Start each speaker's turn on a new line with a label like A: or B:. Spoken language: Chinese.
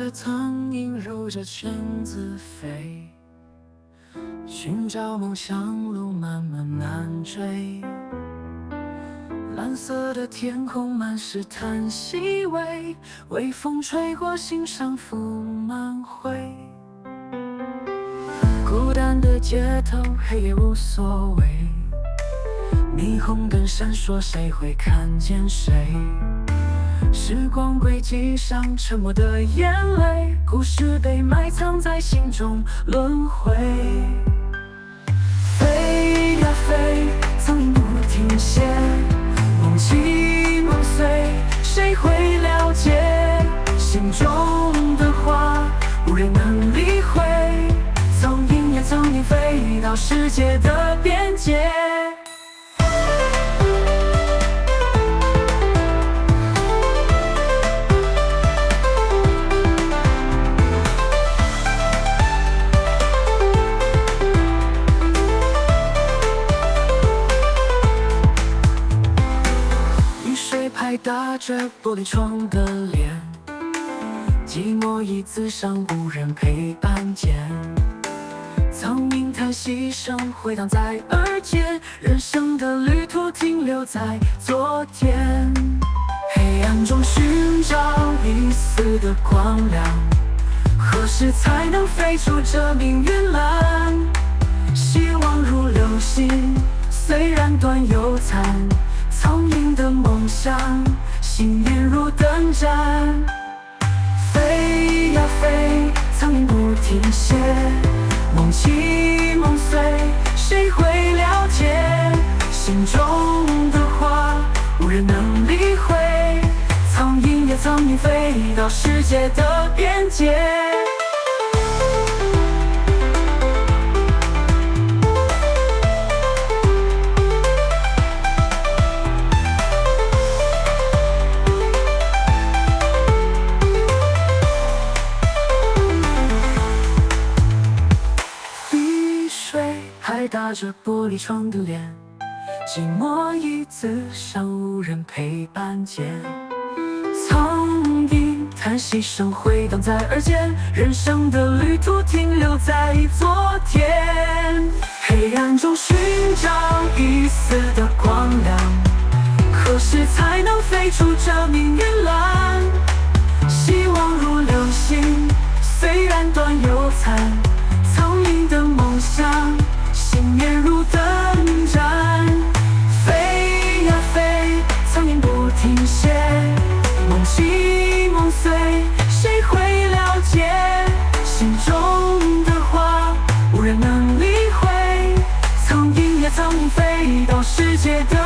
A: 的苍蝇揉着圈子飞，寻找梦想路漫漫难追。蓝色的天空满是叹息味，微风吹过心上拂满灰。孤单的街头，黑夜无所谓，霓虹灯闪烁，谁会看见谁？时光轨迹上沉默的眼泪，故事被埋藏在心中轮回。飞呀飞，苍蝇不停歇，梦起梦碎，谁会了解？心中的话，无人能理会。苍蝇呀苍蝇，飞到世界的边界。拍打着玻璃窗的脸，寂寞椅子上无人陪伴间，苍蝇叹息声回荡在耳间，人生的旅途停留在昨天。黑暗中寻找一丝的光亮，何时才能飞出这命运栏？希望如流星，虽然短又残，苍蝇的梦想，信念如灯盏。飞呀飞，苍蝇不停歇，梦起梦碎，谁会了解？心中的话，无人能理会。苍蝇呀苍蝇，飞到世界的边界。拍打着玻璃窗的脸，寂寞椅子上无人陪伴间，苍蝇叹息声回荡在耳间，人生的旅途停留在昨天。黑暗中寻找一丝的光亮，何时才能飞出这命运栏？希望如流星，虽然短又残，苍蝇的梦想，信念如灯盏。飞呀飞，苍蝇不停歇，梦起梦碎，谁会了解？心中的话，无人能理会。苍蝇呀苍蝇，飞到世界的